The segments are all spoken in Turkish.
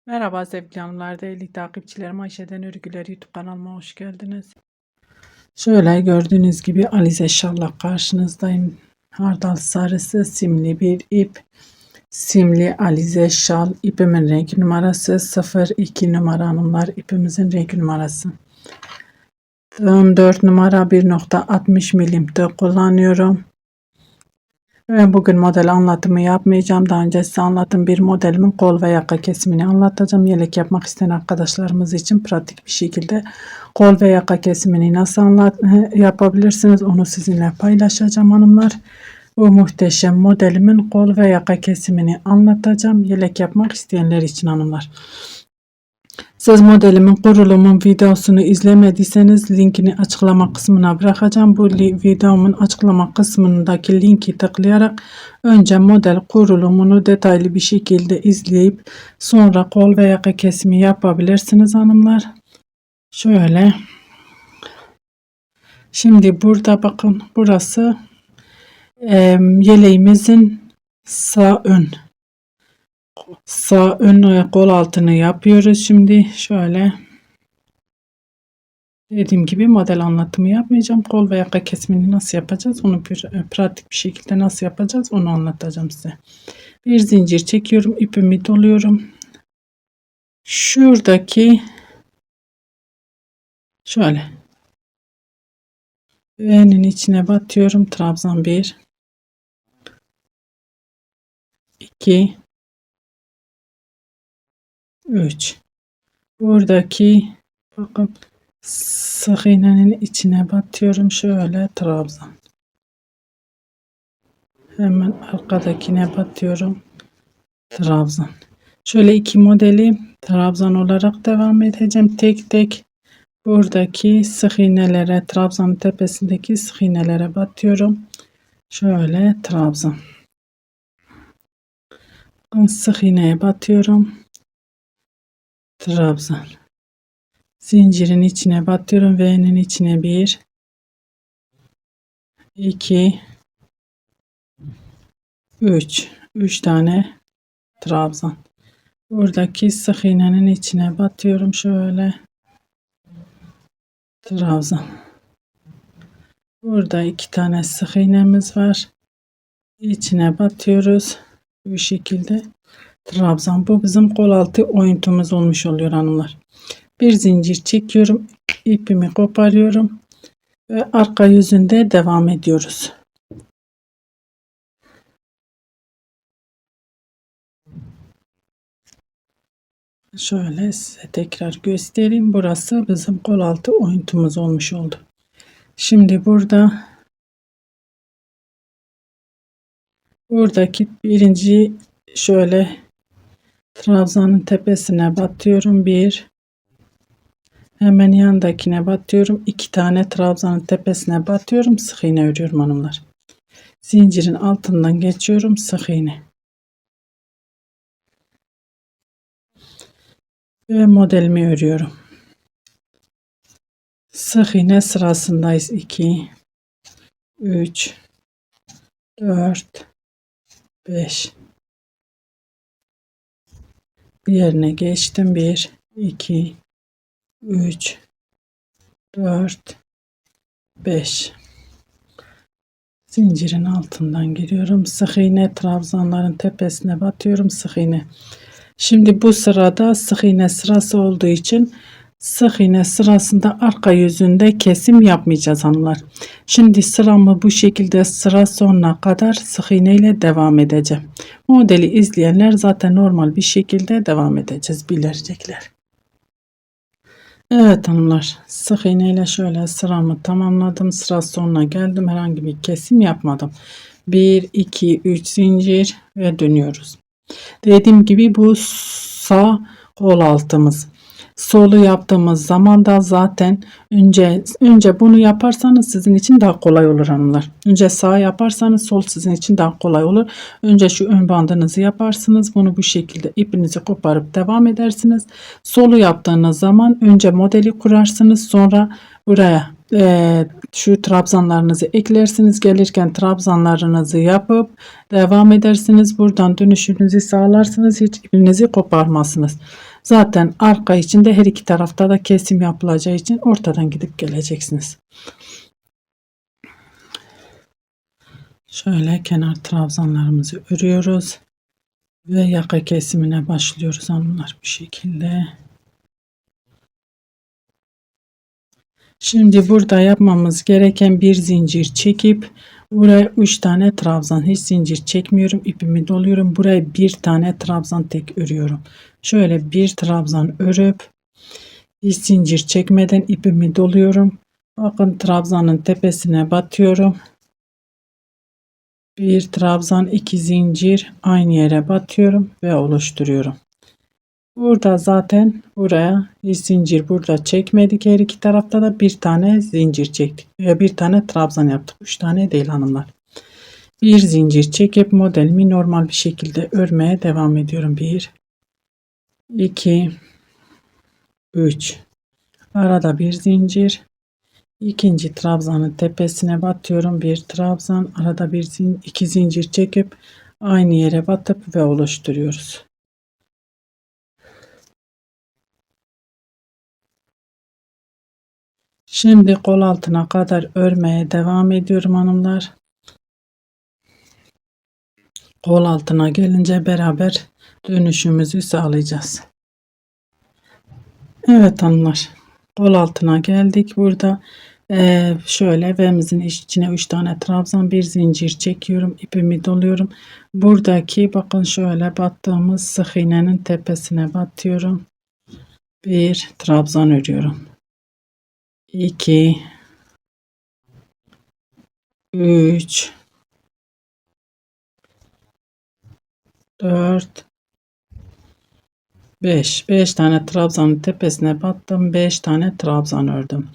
Merhaba sevgili hanımlar, değerli takipçilerim. Ayşe'den Örgüler YouTube kanalıma hoş geldiniz. Şöyle gördüğünüz gibi Alize Şal'la karşınızdayım. Hardal sarısı simli bir ip. Simli Alize Şal ipimin renk numarası 02 numara hanımlar, ipimizin renk numarası. 4 numara 1.60 milimde kullanıyorum. Ben bugün model anlatımı yapmayacağım. Daha önce size anlattığım bir modelimin kol ve yaka kesimini anlatacağım. Yelek yapmak isteyen arkadaşlarımız için pratik bir şekilde kol ve yaka kesimini nasıl yapabilirsiniz onu sizinle paylaşacağım hanımlar. Bu muhteşem modelimin kol ve yaka kesimini anlatacağım. Yelek yapmak isteyenler için hanımlar. Siz modelimin kurulumun videosunu izlemediyseniz linkini açıklama kısmına bırakacağım. Bu videomun açıklama kısmındaki linki tıklayarak önce model kurulumunu detaylı bir şekilde izleyip sonra kol ve yaka kesimi yapabilirsiniz hanımlar. Şöyle. Şimdi burada bakın, burası yeleğimizin sağ ön kol altını yapıyoruz. Şimdi şöyle dediğim gibi model anlatımı yapmayacağım. Kol ve yaka kesimini nasıl yapacağız, onu pratik bir şekilde nasıl yapacağız onu anlatacağım size. Bir zincir çekiyorum, ipimi doluyorum. Şuradaki şöyle V'nin içine batıyorum. Trabzan 1 2 3. Buradaki bakın sık iğnenin içine batıyorum. Şöyle trabzan. Hemen arkadakine batıyorum. Trabzan. Şöyle iki modeli trabzan olarak devam edeceğim. Tek tek buradaki sık iğnelere, trabzanın tepesindeki sık iğnelere batıyorum. Şöyle trabzan. Sık iğneye batıyorum. Trabzan. Zincirin içine batıyorum. V'nin içine 1 2 3 tane trabzan. Buradaki sık iğnenin içine batıyorum. Şöyle trabzan. Burada 2 tane sık iğnemiz var. İçine batıyoruz. Bu şekilde trabzan. Bu bizim kol altı oyuntumuz olmuş oluyor hanımlar. Bir zincir çekiyorum. İpimi koparıyorum. Ve arka yüzünde devam ediyoruz. Şöyle size tekrar göstereyim. Burası bizim kol altı oyuntumuz olmuş oldu. Şimdi buradaki birinci şöyle trabzanın tepesine batıyorum. 1 hemen yandakine batıyorum. 2 tane trabzanın tepesine batıyorum. Sık iğne örüyorum hanımlar. Zincirin altından geçiyorum. Sık iğne. Ve modelimi örüyorum. Sık iğne sırasındayız. 2 3 4 5 diğerine geçtim. 1 2 3 4 5 zincirin altından giriyorum. Sık iğne trabzanların tepesine batıyorum. Sık iğne. Şimdi bu sırada sık iğne sırası olduğu için sık iğne sırasında arka yüzünde kesim yapmayacağız hanımlar. Şimdi sıramı bu şekilde sıra sonuna kadar sık iğne ile devam edeceğim. Modeli izleyenler zaten normal bir şekilde devam edeceğiz, bilecekler. Evet hanımlar, sık iğne ile şöyle sıramı tamamladım. Sıra sonuna geldim. Herhangi bir kesim yapmadım. 1 2 3 zincir ve dönüyoruz. Dediğim gibi bu sağ kol altımız. Solu yaptığımız zaman da zaten önce bunu yaparsanız sizin için daha kolay olur hanımlar. Önce sağ yaparsanız sol sizin için daha kolay olur. Önce şu ön bandınızı yaparsınız. Bunu bu şekilde ipinizi koparıp devam edersiniz. Solu yaptığınız zaman önce modeli kurarsınız. Sonra buraya şu trabzanlarınızı eklersiniz. Gelirken trabzanlarınızı yapıp devam edersiniz. Buradan dönüşünüzü sağlarsınız. Hiç ipinizi koparmazsınız. Zaten arka içinde her iki tarafta da kesim yapılacağı için ortadan gidip geleceksiniz. Şöyle kenar trabzanlarımızı örüyoruz ve yaka kesimine başlıyoruz hanımlar bu şekilde. Şimdi burada yapmamız gereken bir zincir çekip buraya 3 tane trabzan, hiç zincir çekmiyorum, ipimi doluyorum, buraya bir tane trabzan tek örüyorum. Şöyle bir trabzan örüp hiç zincir çekmeden ipimi doluyorum. Bakın trabzanın tepesine batıyorum. Bir trabzan, 2 zincir aynı yere batıyorum ve oluşturuyorum. Burada zaten buraya hiç zincir burada çekmedik. Her iki tarafta da bir tane zincir çektik. Ve bir tane trabzan yaptık. 3 tane değil hanımlar. Bir zincir çekip modelimi normal bir şekilde örmeye devam ediyorum. 1 2 3 arada bir zincir. İkinci trabzanın tepesine batıyorum. Bir trabzan, arada bir iki zincir çekip aynı yere batıp ve oluşturuyoruz. Şimdi kol altına kadar örmeye devam ediyorum hanımlar. Kol altına gelince beraber dönüşümüzü sağlayacağız. Evet hanımlar, kol altına geldik. Burada şöyle evimizin içine 3 tane trabzan, bir zincir çekiyorum, ipimi doluyorum. Buradaki bakın şöyle battığımız sık iğnenin tepesine batıyorum. Bir trabzan örüyorum. 2 3 4 5 tane trabzanın tepesine battım. 5 tane trabzan ördüm.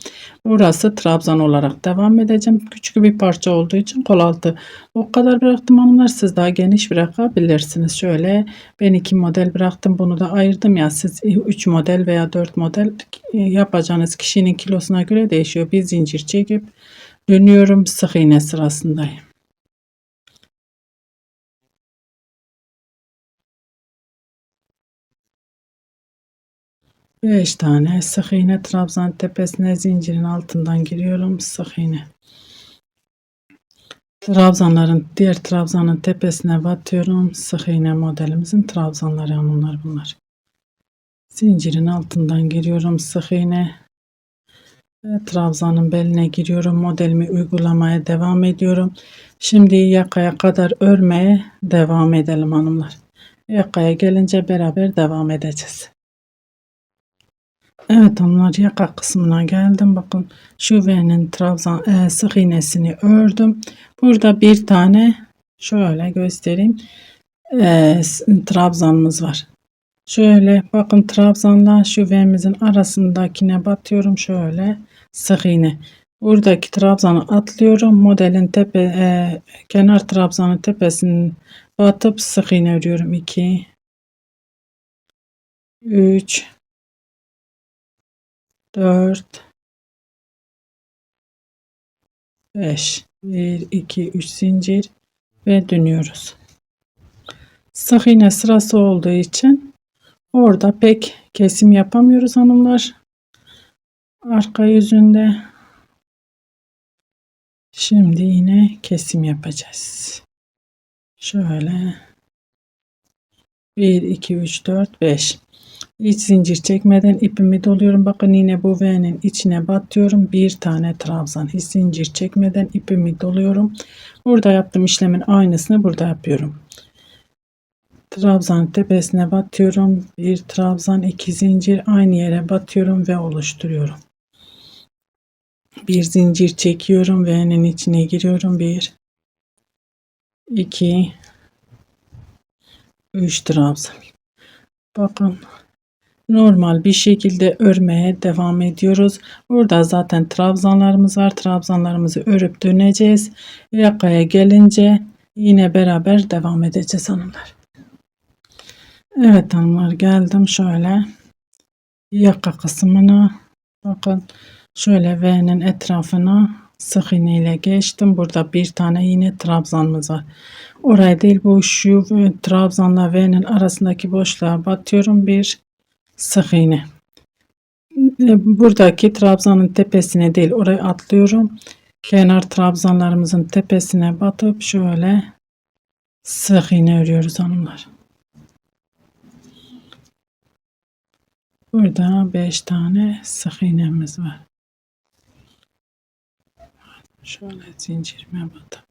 Burası trabzan olarak devam edeceğim. Küçük bir parça olduğu için kol altı o kadar bıraktım hanımlar. Siz daha geniş bırakabilirsiniz. Şöyle ben 2 model bıraktım. Bunu da ayırdım ya. Siz 3 model veya 4 model yapacağınız kişinin kilosuna göre değişiyor. Bir zincir çekip dönüyorum. Sık iğne sırasındayım. 5 tane sık iğne, trabzan tepesine zincirin altından giriyorum, sık iğne. Diğer trabzanın tepesine batıyorum, sık iğne, modelimizin trabzanları bunlar. Zincirin altından giriyorum, sık iğne ve trabzanın beline giriyorum. Modelimi uygulamaya devam ediyorum. Şimdi yakaya kadar örmeye devam edelim hanımlar. Yakaya gelince beraber devam edeceğiz. Evet hanımlar, yaka kısmına geldim. Bakın şu V'nin trabzan sık iğnesini ördüm. Burada bir tane şöyle göstereyim. Trabzanımız var. Şöyle bakın, trabzanla şu V'mizin arasındakine batıyorum. Şöyle sık iğne. Buradaki trabzanı atlıyorum. Modelin kenar trabzanın tepesini batıp sık iğne örüyorum. 2 3 4 5 1 2 3 zincir ve dönüyoruz. Sık iğne sırası olduğu için orada pek kesim yapamıyoruz hanımlar. Arka yüzünde. Şimdi yine kesim yapacağız. Şöyle 1 2 3 4 5 hiç zincir çekmeden ipimi doluyorum. Bakın yine bu V'nin içine batıyorum. Bir tane trabzan, hiç zincir çekmeden ipimi doluyorum. Burada yaptığım işlemin aynısını burada yapıyorum. Trabzanın tepesine batıyorum. Bir trabzan, 2 zincir aynı yere batıyorum ve oluşturuyorum. Bir zincir çekiyorum. V'nin içine giriyorum. 1 2 3 trabzan. Bakın normal bir şekilde örmeye devam ediyoruz. Burada zaten trabzanlarımız var. Trabzanlarımızı örüp döneceğiz. Yakaya gelince yine beraber devam edeceğiz hanımlar. Evet hanımlar, geldim şöyle yaka kısmına. Bakın şöyle V'nin etrafına sık iğne ile geçtim. Burada bir tane yine trabzanımız var. Oraya değil, bu şu trabzanla V'nin arasındaki boşluğa batıyorum. 1 sık iğne. Buradaki trabzanın tepesine değil, oraya atlıyorum. Kenar trabzanlarımızın tepesine batıp şöyle sık iğne örüyoruz hanımlar. Burada 5 tane sık iğnemiz var. Şöyle zincirime batıp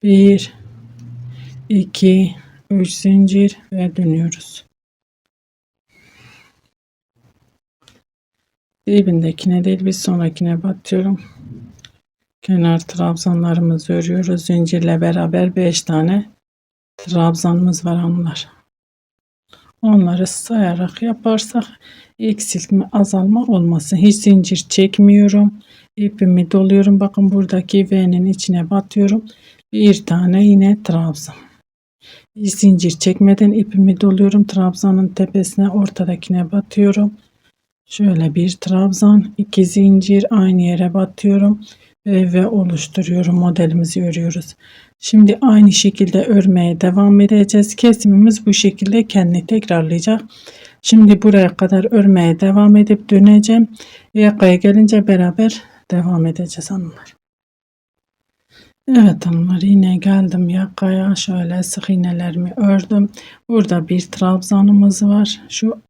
1 2 3 zincir ve dönüyoruz. Dibindekine değil, bir sonrakine batıyorum. Kenar trabzanlarımızı örüyoruz. Zincirle beraber 5 tane trabzanımız var hanımlar. Onları sayarak yaparsak eksiltme, azalma olmasın. Hiç zincir çekmiyorum. İpimi doluyorum. Bakın buradaki V'nin içine batıyorum. Bir tane yine trabzan. Hiç zincir çekmeden ipimi doluyorum. Trabzanın tepesine, ortadakine batıyorum. Şöyle bir trabzan, 2 zincir, aynı yere batıyorum ve oluşturuyorum. Modelimizi örüyoruz. Şimdi aynı şekilde örmeye devam edeceğiz. Kesimimiz bu şekilde kendini tekrarlayacak. Şimdi buraya kadar örmeye devam edip döneceğim. Yakaya gelince beraber devam edeceğiz hanımlar. Evet hanımlar, yine geldim yakaya. Şöyle sık iğnelerimi ördüm. Burada bir trabzanımız var. Şu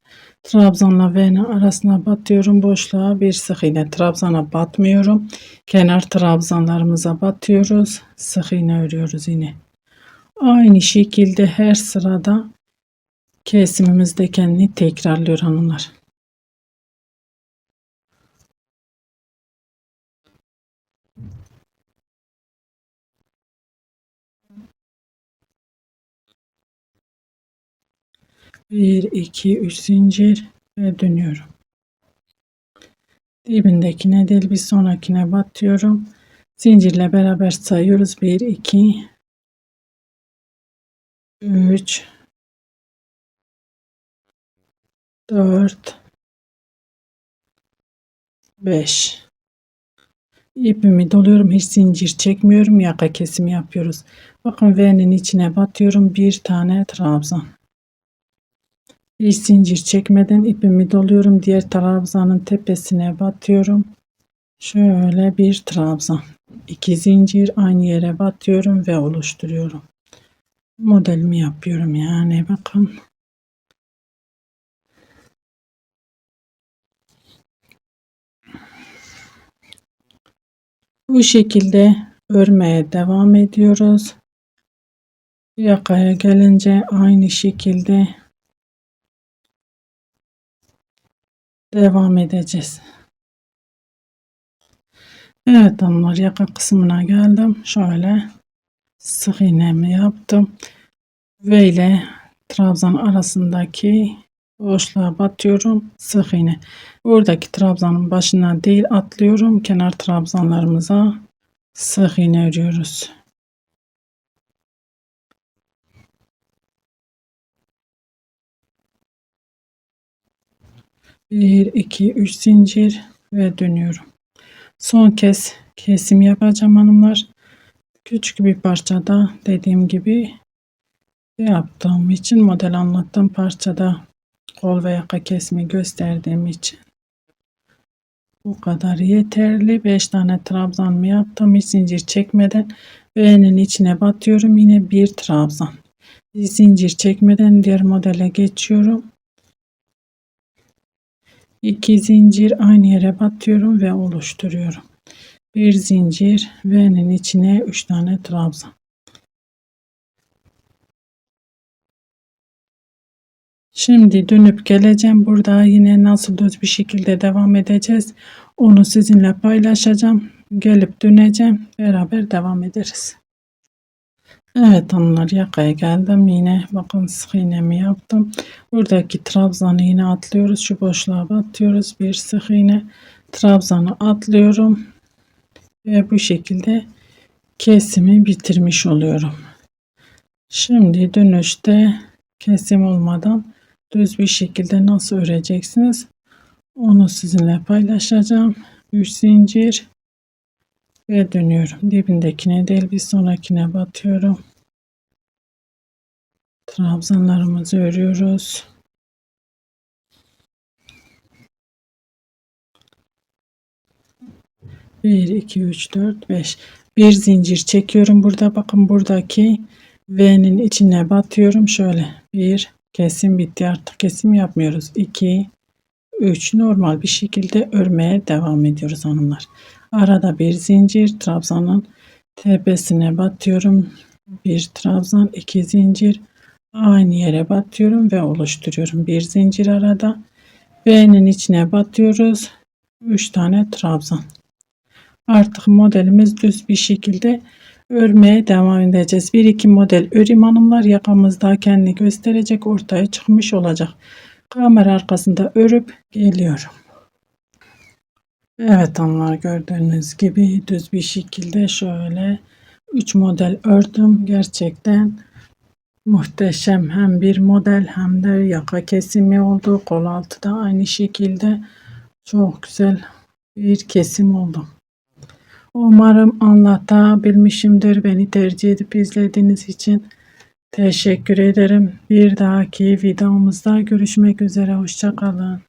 trabzanla V'nin arasına batıyorum. Boşluğa bir sık iğne. Trabzana batmıyorum. Kenar trabzanlarımıza batıyoruz. Sık iğne örüyoruz yine. Aynı şekilde her sırada kesimimizde kendini tekrarlıyor hanımlar. Bir, iki, üç zincir ve dönüyorum. Dibindekine değil, bir sonrakine batıyorum. Zincirle beraber sayıyoruz. 1 2 3 4 5. İpimi doluyorum. Hiç zincir çekmiyorum. Yaka kesimi yapıyoruz. Bakın V'nin içine batıyorum. Bir tane trabzan. Hiç zincir çekmeden ipimi doluyorum. Diğer trabzanın tepesine batıyorum. Şöyle bir trabzan. 2 zincir, aynı yere batıyorum ve oluşturuyorum. Modelimi yapıyorum yani, bakın. Bu şekilde örmeye devam ediyoruz. Yakaya gelince aynı şekilde devam edeceğiz. Evet hanımlar, yaka kısmına geldim. Şöyle sık iğnemi yaptım. V ile trabzan arasındaki boşluğa batıyorum. Sık iğne. Buradaki trabzanın başına değil, atlıyorum. Kenar trabzanlarımıza sık iğne örüyoruz. Bir, iki, üç zincir ve dönüyorum. Son kez kesim yapacağım hanımlar. Küçük bir parçada, dediğim gibi yaptığım için, model anlattığım parçada kol ve yaka kesimi gösterdiğim için bu kadar yeterli. 5 tane trabzan mı yaptım, hiç zincir çekmeden V'nin içine batıyorum. Yine bir trabzan, hiç zincir çekmeden diğer modele geçiyorum. 2 zincir, aynı yere batıyorum ve oluşturuyorum. Bir zincir, V'nin içine 3 tane trabzan. Şimdi dönüp geleceğim. Burada yine nasıl düz bir şekilde devam edeceğiz, onu sizinle paylaşacağım. Gelip döneceğim, beraber devam ederiz. Evet hanımlar, yakaya geldim. Yine bakın sık iğnemi yaptım. Buradaki trabzanı yine atlıyoruz. Şu boşluğa batıyoruz. Bir sık iğne, trabzanı atlıyorum ve bu şekilde kesimi bitirmiş oluyorum. Şimdi dönüşte kesim olmadan düz bir şekilde nasıl öreceksiniz, onu sizinle paylaşacağım. 3 zincir ve dönüyorum. Dibindekine değil, bir sonrakine batıyorum. Trabzanlarımızı örüyoruz. Bir, iki, üç, dört, beş. Bir zincir çekiyorum burada. Bakın buradaki V'nin içine batıyorum. Şöyle bir kesim bitti. Artık kesim yapmıyoruz. 2, 3 normal bir şekilde örmeye devam ediyoruz hanımlar. Arada bir zincir, trabzanın tepesine batıyorum. Bir trabzan, iki zincir, aynı yere batıyorum ve oluşturuyorum. Bir zincir arada. V'nin içine batıyoruz. 3 tane trabzan. Artık modelimiz düz bir şekilde örmeye devam edeceğiz. Bir iki model öreyim hanımlar, yakamızda kendini gösterecek, ortaya çıkmış olacak. Kamera arkasında örüp geliyorum. Evet hanımlar, gördüğünüz gibi düz bir şekilde şöyle 3 model ördüm. Gerçekten muhteşem, hem bir model hem de yaka kesimi oldu. Kol altı da aynı şekilde çok güzel bir kesim oldu. Umarım anlatabilmişimdir. Beni tercih edip izlediğiniz için teşekkür ederim. Bir dahaki videomuzda görüşmek üzere. Hoşça kalın.